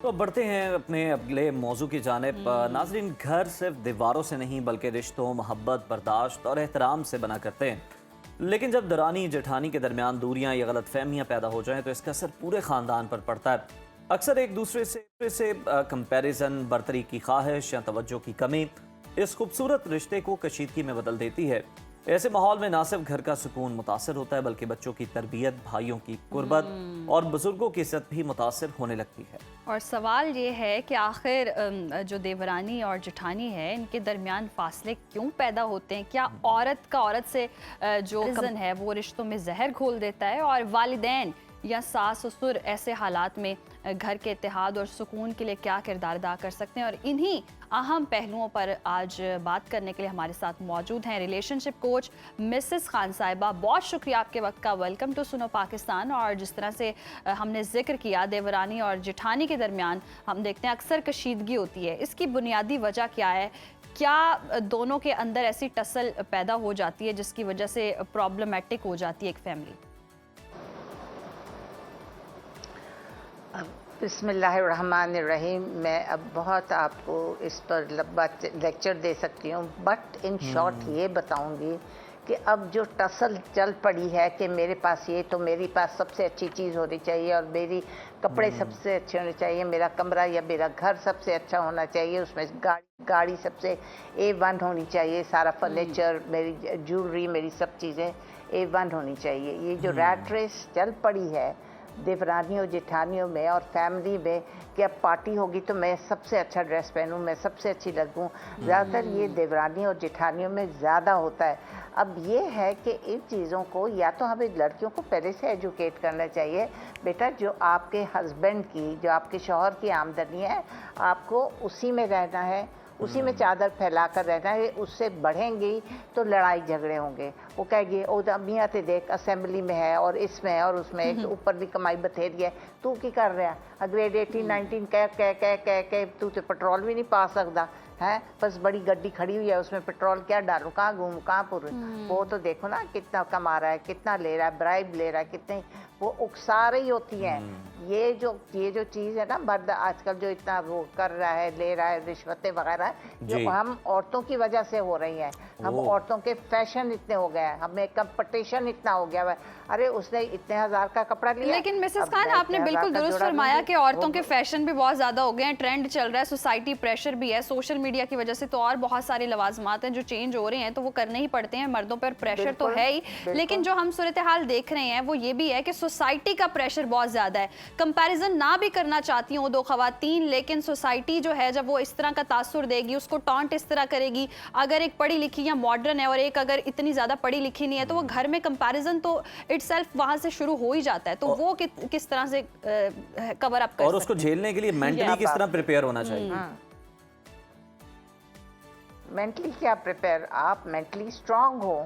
तो बढ़ते हैं अपने अगले मौजू की जानिब। नाजरीन, घर सिर्फ दीवारों से नहीं बल्कि रिश्तों, मोहब्बत, बर्दाश्त और एहतराम से बना करते हैं। लेकिन जब दरानी जेठानी के दरमियान दूरियां या गलत फहमियाँ पैदा हो जाएं तो इसका असर पूरे ख़ानदान पर पड़ता है। अक्सर एक दूसरे से कंपैरिजन, बरतरी की ख्वाहिश या तवज्जो की कमी इस खूबसूरत रिश्ते को कशीदगी में बदल देती है। ऐसे माहौल में ना सिर्फ घर का सुकून मुतासर होता है बल्कि बच्चों की तरबियत, भाइयों की कुर्बत और बुजुर्गों की इज्जत भी मुतासर होने लगती है। और सवाल ये है कि आखिर जो देवरानी और जेठानी है, इनके दरमियान फासले क्यों पैदा होते हैं? क्या औरत का औरत से जो कंपैरिजन है वो रिश्तों में जहर घोल देता है? और वालिदैन या सास ससुर ऐसे हालात में घर के इत्तेहाद और सुकून के लिए क्या किरदार अदा कर सकते हैं? और इन्हीं अहम पहलुओं पर आज बात करने के लिए हमारे साथ मौजूद हैं रिलेशनशिप कोच मिसेस खान साहिबा। बहुत शुक्रिया आपके वक्त का। वेलकम टू सुनो पाकिस्तान। और जिस तरह से हमने जिक्र किया देवरानी और जेठानी के दरमियान, हम देखते हैं अक्सर कशीदगी होती है। इसकी बुनियादी वजह क्या है? क्या दोनों के अंदर ऐसी टसल पैदा हो जाती है जिसकी वजह से प्रॉब्लमेटिक हो जाती है एक फैमिली? बिस्मिल्लाहिर्रहमानिर्रहीम। मैं अब बहुत आपको इस पर लंबा लेक्चर दे सकती हूँ, बट इन शॉर्ट ये बताऊँगी कि अब जो टसल चल पड़ी है कि मेरे पास ये तो मेरे पास सबसे अच्छी चीज़ होनी चाहिए और मेरी कपड़े सबसे अच्छे होने चाहिए, मेरा कमरा या मेरा घर सबसे अच्छा होना चाहिए, उसमें गाड़ी सबसे A1 होनी चाहिए, सारा फर्नीचर, मेरी ज्वेलरी, मेरी सब चीज़ें A1 होनी चाहिए। ये जो रैट रेस चल पड़ी है देवरानियों जेठानियों में और फैमिली में कि अब पार्टी होगी तो मैं सबसे अच्छा ड्रेस पहनूं, मैं सबसे अच्छी लगूं, ज़्यादातर ये देवरानी और जेठानियों में ज़्यादा होता है। अब ये है कि इन चीज़ों को या तो हमें लड़कियों को पहले से एजुकेट करना चाहिए, बेटा जो आपके हस्बैंड की, जो आपके शौहर की आमदनी है, आपको उसी में रहना है, उसी में चादर फैला कर रहना है। उससे बढ़ेंगी तो लड़ाई झगड़े होंगे। वो कहेगी ओ मियाँ ते देख असेंबली में है और इसमें है और उसमें एक ऊपर भी कमाई बथेरी है, तू की कर रहा है? ग्रेड 18 19 कह कह कह कह कह तू तो पेट्रोल भी नहीं पा सकता है, बस बड़ी गड्डी खड़ी हुई है उसमें पेट्रोल क्या डालूं, कहाँ घूमूं, कहाँ पूरे। वो तो देखो ना कितना कमा रहा है, कितना ले रहा है, ब्राइब ले रहा है, कितनी वो उकसा रही होती है। ये जो चीज़ है ना, मर्द आजकल जो इतना वो कर रहा है, ले रहा है, रिश्वतें वगैरह, जो हम औरतों की वजह से हो रही हैं। हम औरतों के फैशन इतने हो गए हैं, हमें कंपटीशन इतना हो गया है। अरे उसने इतने हजार का कपड़ा लिया। लेकिन मिसेस खान, आपने बिल्कुल दुरुस्त फरमाया कि औरतों के फैशन भी बहुत ज्यादा हो गए हैं, ट्रेंड चल रहा है, सोसाइटी प्रेशर भी है, सोशल मीडिया की वजह से तो और बहुत सारे लवाजमात हैं जो चेंज हो रहे हैं, तो वो करने ही पड़ते हैं। मर्दों पर प्रेशर तो है ही, लेकिन जो हम सूरत हाल देख रहे हैं वो ये भी है कि सोसाइटी का प्रेशर बहुत ज्यादा है। कंपैरिजन ना भी करना चाहती हूँ दो खवातीन, लेकिन सोसाइटी जो है जब वो इस तरह का तासुर देगी, उसको टॉन्ट इस तरह करेगी, अगर एक पढ़ी लिखी या मॉडर्न है और एक अगर इतनी ज्यादा पढ़ी लिखी नहीं है, तो वो घर में कंपैरिजन तो इटसेल्फ वहां से शुरू हो ही जाता है। तो वो किस तरह से कवर अप कर और उसको झेलने के लिए मेंटली किस तरह प्रिपेयर होना चाहिए? मेंटली क्या प्रिपेयर, आप मेंटली स्ट्रांग हो,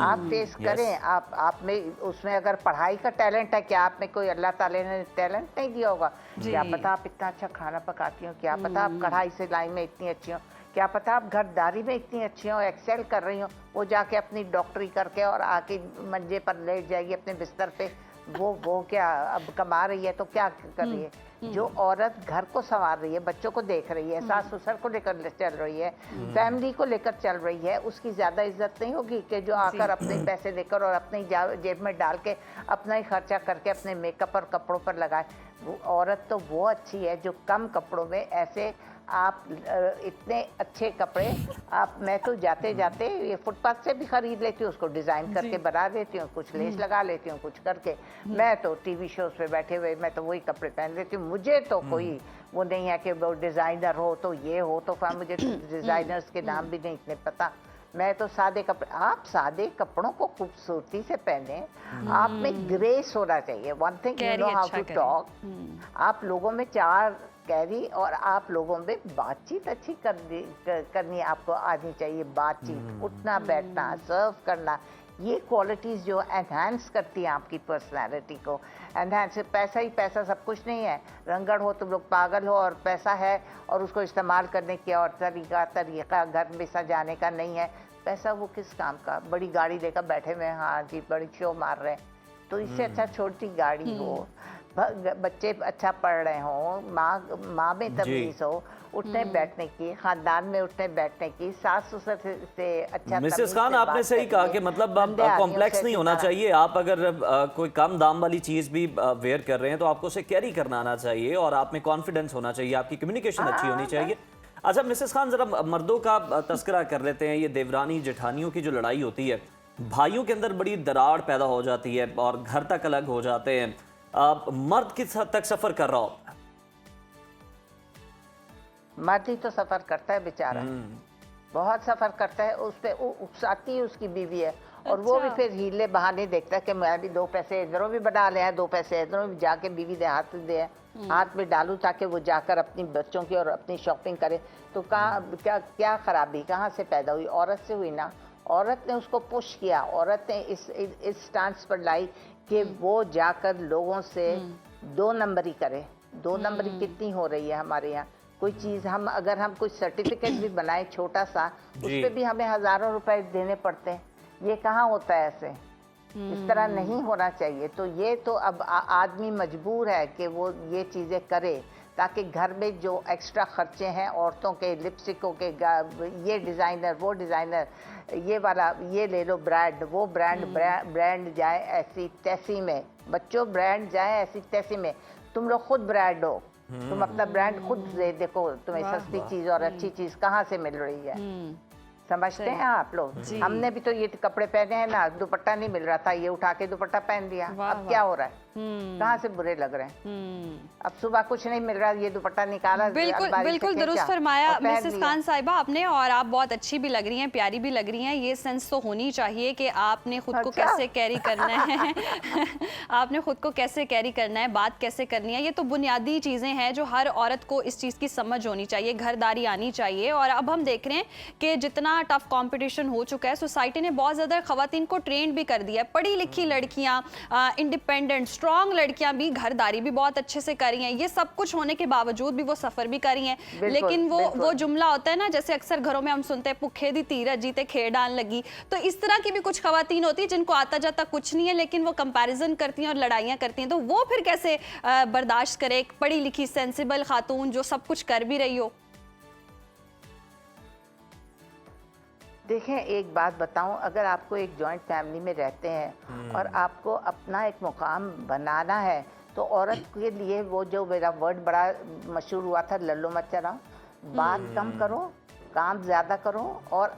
आप फेस करें। आप में उसमें अगर पढ़ाई का टैलेंट है, क्या आप में कोई अल्लाह ताला ने टैलेंट नहीं दिया होगा? क्या पता आप इतना अच्छा खाना पकाती हो, क्या पता आप कढ़ाई सिलाई में इतनी अच्छी हो, क्या पता आप घरदारी में इतनी अच्छी हो, एक्सेल कर रही हो। वो जाके अपनी डॉक्टरी करके और आके मंजे पर लेट जाएगी अपने बिस्तर पे। वो क्या अब कमा रही है तो क्या कर रही है? जो औरत घर को संवार रही है, बच्चों को देख रही है, सास ससुर को लेकर चल रही है, फैमिली को लेकर चल रही है, उसकी ज्यादा इज्जत नहीं होगी कि जो आकर अपने पैसे देकर और अपनी जेब में डाल के अपना ही खर्चा करके अपने मेकअप और कपड़ों पर लगाए। वो औरत तो वो अच्छी है जो कम कपड़ों में ऐसे आप इतने अच्छे कपड़े आप, मैं तो जाते जाते ये फुटपाथ से भी खरीद लेती हूँ, उसको डिज़ाइन करके बना देती हूँ, कुछ लेस लगा लेती हूँ, कुछ करके। मैं तो टीवी शोज पे बैठे हुए मैं तो वही कपड़े पहन लेती हूँ। मुझे तो कोई वो नहीं है कि वो डिज़ाइनर हो तो ये हो तो फिर मुझे डिज़ाइनर्स के नाम भी नहीं इतने पता। मैं तो सादे कपड़े, आप सादे कपड़ों को खूबसूरती से पहने, आप में ग्रेस होना चाहिए। One thing you know how to talk, आप लोगों में चार कैरी और आप लोगों में बातचीत अच्छी करनी आपको आनी चाहिए। बातचीत, उठना बैठना, सर्व करना, ये क्वालिटीज़ जो एनहांस करती हैं आपकी पर्सनालिटी को। एनहांस, पैसा ही पैसा सब कुछ नहीं है। रंगड़ हो तुम लोग पागल हो और पैसा है और उसको इस्तेमाल करने की और तरीका घर में सजाने का नहीं है। पैसा वो किस काम का? बड़ी गाड़ी लेकर बैठे हुए, हाँ जी बड़ी शो मार रहे हैं, तो इससे अच्छा छोटी गाड़ी हो, बच्चे अच्छा पढ़ रहे हों, माँ में तमीज़ हो, उठने बैठने की, खानदान में उठने बैठने की, सास ससुर से अच्छा मिसेस खान, आपने सही कहा कि मतलब कॉम्प्लेक्स नहीं होना चाहिए। आप अगर कोई कम दाम वाली चीज़ भी वेयर कर रहे हैं तो आपको उसे कैरी करना आना चाहिए और आप में कॉन्फिडेंस होना चाहिए, आपकी कम्युनिकेशन अच्छी होनी चाहिए। अच्छा मिसेस खान, जरा मर्दों का तस्करा कर लेते हैं। ये देवरानी जेठानियों की जो लड़ाई होती है, भाइयों के अंदर बड़ी दरार पैदा हो जाती है और घर तक अलग हो जाते हैं। मर्द किस हद तक सफ़र कर रहा होता है? मर्द ही तो सफर करता है बेचारा, बहुत सफर करता है। उस पे उकसाती ही उसकी बीवी है और वो भी फिर हीले बहाने देखता है कि मैं भी 2 पैसे इधरों भी बना ले, 2 पैसे इधरों भी जाके बीवी दे हाथ में डालूं ताकि वो जाकर अपनी बच्चों की और अपनी शॉपिंग करे। तो कहाँ क्या खराबी कहाँ से पैदा हुई? औरत से हुई ना। औरत ने उसको पुश किया, औरत ने इस स्टांस पर लाई कि वो जाकर लोगों से 2 नंबरी करे। 2 नंबरी कितनी हो रही है हमारे यहाँ? कोई चीज़ अगर हम कोई सर्टिफिकेट भी बनाए छोटा सा, उस पर भी हमें हज़ारों रुपए देने पड़ते हैं। ये कहाँ होता है ऐसे? इस तरह नहीं होना चाहिए। तो ये तो अब आदमी मजबूर है कि वो ये चीज़ें करे ताकि घर में जो एक्स्ट्रा खर्चे हैं औरतों के, लिपस्टिकों के, ये डिज़ाइनर, वो डिज़ाइनर, ये वाला ये ले लो ब्रांड, वो ब्रांड जाए ऐसी तैसी में, बच्चों ब्रांड जाए ऐसी तैसी में। तुम लोग खुद ब्रांड हो, तुम अपना ब्रांड खुद दे देखो, तुम्हें सस्ती चीज़ और अच्छी चीज़ कहाँ से मिल रही है। समझते हैं आप लोग? हमने भी तो ये कपड़े पहने हैं ना, दुपट्टा नहीं मिल रहा था, ये उठा के दुपट्टा पहन दिया। अब क्या हो रहा है? कहाँ से बुरे लग रहे हैं? अब सुबह कुछ नहीं मिल रहा, ये दुपट्टा निकाला, बिल्कुल दुरुस्त फरमाया मिसेस खान साहिबा आपने। और आप बहुत अच्छी भी लग रही हैं, प्यारी भी लग रही हैं। ये सेंस तो होनी चाहिए कि आपने खुद को कैसे कैरी करना है आपने खुद को कैसे कैरी करना है, बात कैसे करनी है। ये तो बुनियादी चीज़ें हैं जो हर औरत को इस चीज़ की समझ होनी चाहिए, घरदारी आनी चाहिए। और अब हम देख रहे हैं कि जितना टफ कंपटीशन हो चुका है, सोसाइटी ने बहुत ज़्यादा ख़वातीन को ट्रेंड भी कर दिया है। पढ़ी लिखी लड़कियाँ, इंडिपेंडेंट स्ट्रॉन्ग लड़कियाँ भी घरदारी भी बहुत अच्छे से कर रही हैं। ये सब कुछ होने के बावजूद भी वो सफ़र भी कर रही हैं। लेकिन वो जुमला होता है ना, जैसे अक्सर घरों में हम सुनते हैं, भुखे दी तीरथ जीते खेड़ डाल लगी। तो इस तरह की भी कुछ ख़वातीन होती है जिनको आता जाता कुछ नहीं है, लेकिन वो कंपैरिजन करती हैं और लड़ाइयाँ करती हैं। तो वो फिर कैसे बर्दाश्त करे एक पढ़ी लिखी सेंसिबल खातून जो सब कुछ कर भी रही हो? देखें, एक बात बताऊं, अगर आपको एक जॉइंट फैमिली में रहते हैं और आपको अपना एक मुकाम बनाना है, तो औरत के लिए वो जो मेरा वर्ड बड़ा मशहूर हुआ था, लल्लो मत चलाओ, बात कम करो, काम ज़्यादा करो और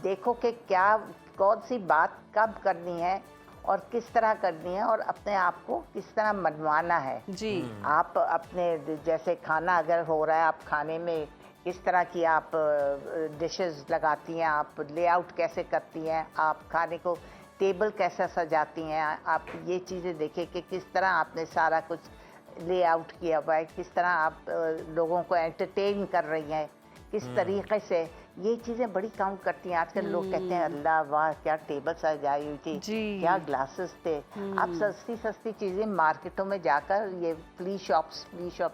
देखो कि कौन सी बात कब करनी है और किस तरह करनी है और अपने आप को किस तरह मनवाना है जी। आप अपने, जैसे खाना अगर हो रहा है, आप खाने में किस तरह की आप डिशेस लगाती हैं, आप लेआउट कैसे करती हैं, आप खाने को टेबल कैसा सजाती हैं, आप ये चीज़ें देखें कि किस तरह आपने सारा कुछ लेआउट किया हुआ है, किस तरह आप लोगों को एंटरटेन कर रही हैं, किस तरीके से। ये चीज़ें बड़ी काउंट करती हैं। आजकल लोग कहते हैं अल्लाह वाह क्या टेबल सजाई हुई थी, क्या ग्लासेस थे। आप सस्ती सस्ती चीज़ें मार्केटों में जाकर, ये फ्ली शॉप्स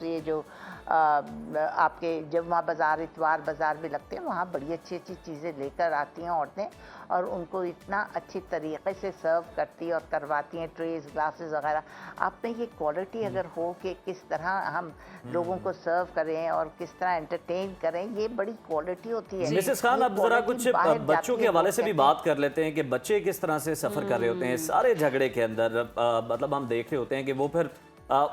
ये जो आपके जुम्मा बाज़ार, इतवार बाज़ार भी लगते हैं, वहाँ बड़ी अच्छी अच्छी चीज़ें लेकर आती हैं औरतें और उनको इतना अच्छी तरीके से सर्व करती और करवाती हैं, ट्रेस, ग्लासेस वगैरह। आप में ये क्वालिटी अगर हो कि किस तरह हम लोगों को सर्व करें और किस तरह एंटरटेन करें, ये बड़ी क्वालिटी होती है। मिसेस खान, अब जरा कुछ बच्चों के हवाले से भी बात कर लेते हैं कि बच्चे किस तरह से सफ़र कर रहे होते हैं सारे झगड़े के अंदर। मतलब हम देख रहे होते हैं कि वो फिर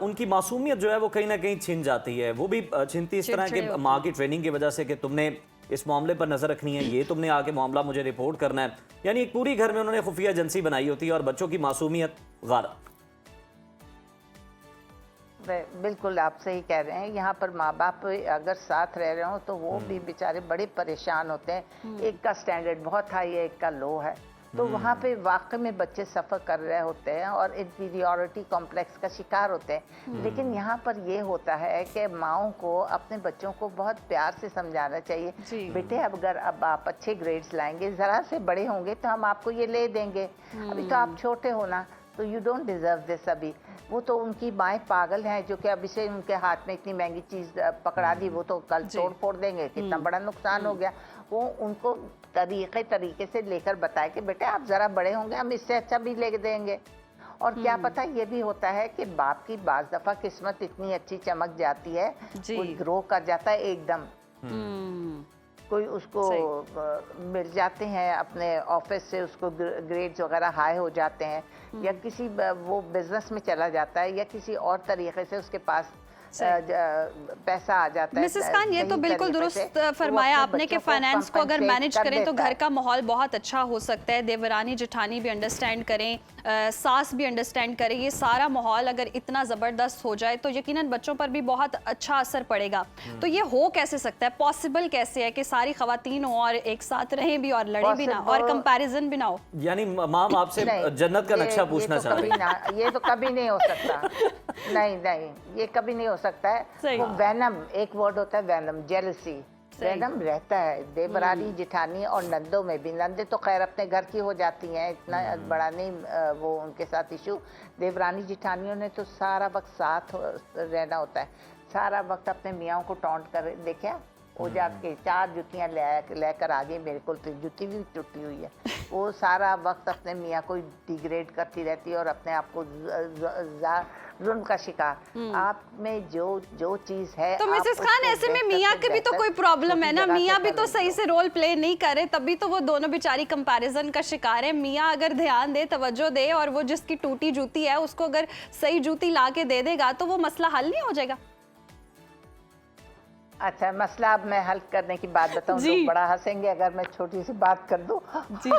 उनकी मासूमियत जो है वो कहीं ना कहीं छिन जाती है। वो भी छिनती इस तरह के माँ की ट्रेनिंग की वजह से कि तुमने इस मामले पर नज़र रखनी है, ये तुमने आके मामला मुझे रिपोर्ट करना है। यानी एक पूरी घर में उन्होंने खुफिया एजेंसी बनाई होती है और बच्चों की मासूमियत गारा। बिल्कुल आप सही कह रहे हैं। यहाँ पर माँ बाप अगर साथ रह रहे हो तो वो भी बेचारे बड़े परेशान होते हैं। एक का स्टैंडर्ड बहुत हाई है, एक का लो है, तो वहाँ पे वाकई में बच्चे सफ़र कर रहे होते हैं और इंफीरियॉरिटी कॉम्प्लेक्स का शिकार होते हैं। लेकिन यहाँ पर ये होता है कि माँओं को अपने बच्चों को बहुत प्यार से समझाना चाहिए, बेटे अगर अब आप अच्छे ग्रेड्स लाएंगे, ज़रा से बड़े होंगे तो हम आपको ये ले देंगे, अभी तो आप छोटे हो ना, तो यू डोंट डिज़र्व दिस। अभी वो तो उनकी माएँ पागल हैं जो कि अभी से उनके हाथ में इतनी महंगी चीज़ पकड़ा दी, वो तो कल तोड़ फोड़ देंगे, कितना बड़ा नुकसान हो गया। वो उनको तरीके से लेकर बताए कि बेटे आप ज़रा बड़े होंगे, हम इससे अच्छा भी ले देंगे। और क्या पता ये भी होता है कि बाप की बाज दफा किस्मत इतनी अच्छी चमक जाती है, जी। कोई ग्रो कर जाता है एकदम, कोई उसको मिल जाते हैं अपने ऑफिस से, उसको ग्रेड्स वगैरह हाई हो जाते हैं, या किसी वो बिजनेस में चला जाता है, या किसी और तरीके से उसके पास पैसा आ जाता है। मिसेस खान, ये तो बिल्कुल दुरुस्त फरमाया आपने कि फाइनेंस को अगर मैनेज करें तो घर का माहौल बहुत अच्छा हो सकता है। देवरानी जेठानी भी अंडरस्टैंड करें, सास भी अंडरस्टैंड करें, ये सारा माहौल अगर इतना ज़बरदस्त हो जाए तो यकीनन बच्चों पर भी बहुत अच्छा असर पड़ेगा। तो ये हो कैसे सकता है, पॉसिबल कैसे है कि सारी खवातीन हो और एक साथ रहें भी और लड़े भी ना और कंपैरिजन भी ना हो? यानी माम आपसे जन्नत का नक्शा पूछना चाह रही हैं। ये तो कभी नहीं हो सकता। नहीं, ये कभी नहीं हो सकता है। वो वैनम, एक वर्ड होता है वैनम, जेलसी, वैनम रहता है देवरानी जेठानी और नंदों में भी। नंदे तो खैर अपने घर की हो जाती हैं, इतना बड़ा नहीं वो उनके साथ इशू। देवरानी जेठानियों ने तो सारा वक्त साथ रहना होता है, सारा वक्त अपने मियाँ को टॉन्ट कर देखा, वो जाके 4 जुतियाँ लेकर आ गई, मेरे को तो जुती भी टूटी हुई है। वो सारा वक्त अपने मियाँ को डिग्रेड करती रहती है और अपने आप को जुल्म का शिकार। आप में जो चीज है, तो मिसेस खान ऐसे में मियाँ के भी तो कोई प्रॉब्लम है ना, मियाँ भी तो सही से रोल प्ले नहीं करे, तभी तो वो दोनों बेचारी कंपैरिजन का शिकार है। मियाँ अगर ध्यान दे, तवज्जो दे और वो जिसकी टूटी जूती है उसको अगर सही जूती ला के दे देगा तो वो मसला हल नहीं हो जाएगा? अच्छा, मसला अब मैं हल करने की बात बताऊं, लोग बड़ा हंसेंगे अगर मैं छोटी सी बात कर दूं। जी।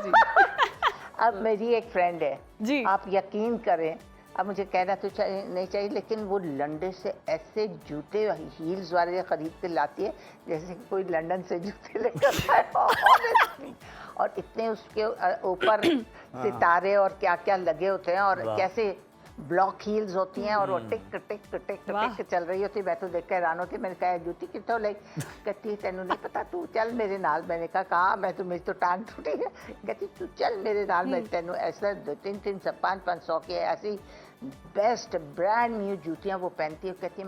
अब मेरी एक फ्रेंड है जी, आप यकीन करें, अब मुझे कहना तो नहीं चाहिए, लेकिन वो लंदन से ऐसे जूते हील्स वाले खरीद के लाती है जैसे कि कोई लंदन से जूते लेकर आए honestly। और इतने उसके ऊपर सितारे और क्या क्या लगे होते हैं, और कैसे ब्लॉक हील्स होती हैं, और वो टिक टिक टिक टिक चल रही होती। मैं तो देख के हैरान होती, मैंने कहा जूती कितों लाई? कहती है तेनू नहीं पता, तू चल मेरे नाल। मैंने कहा कहाँ, मैं तो, मेरी तो टांग टूटी है। कहती तू चल मेरे नाल, मैं तेनू ऐसा 200-300 500 की ऐसी बेस्ट ब्रांड न्यू जूतियां वो पहनती है। कहती है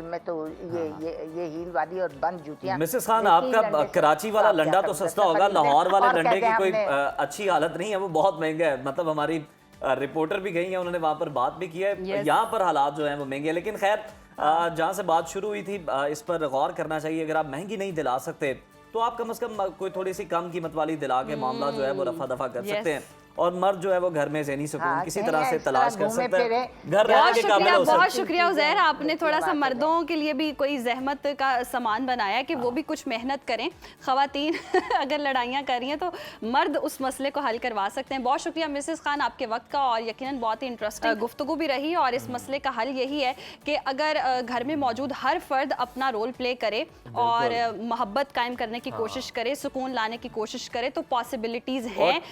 मैं तो ये हील वाली और बंद जूतियां। मिसेस खान, आपका कराची वाला लंडा तो सस्ता होगा, लाहौर वाले लंडे की कोई अच्छी हालत नहीं है, वो बहुत महंगा है। मतलब हमारी रिपोर्टर भी गई हैं, उन्होंने वहां पर बात भी की है। यहाँ पर हालात जो हैं वो महंगे हैं, लेकिन खैर जहाँ से बात शुरू हुई थी इस पर गौर करना चाहिए। अगर आप महंगी नहीं दिला सकते तो आप कम से कम कोई थोड़ी सी कम कीमत वाली दिला के मामला जो है वो रफा दफा कर सकते हैं, और मर्द जो है वो घर में ज़हनी सुकून किसी तरह से तलाश कर सकते हैं, घर रहने के काबिल हो सकते हैं। बहुत शुक्रिया उज़ैर, आपने थोड़ा सा मर्दों के लिए भी कोई जहमत का सामान बनाया कि वो भी कुछ मेहनत करें। ख़वातीन अगर लड़ाइयाँ कर रही हैं तो मर्द उस मसले को हल करवा सकते हैं। बहुत शुक्रिया मिसेस खान आपके वक्त का, और यकीनन बहुत ही इंटरेस्टिंग गुफ्तगू भी रही। और इस मसले का हल यही है कि अगर घर में मौजूद हर फर्द अपना रोल प्ले करे और मोहब्बत कायम करने की कोशिश करे, सुकून लाने की कोशिश करे, तो पॉसिबिलिटीज़ हैं।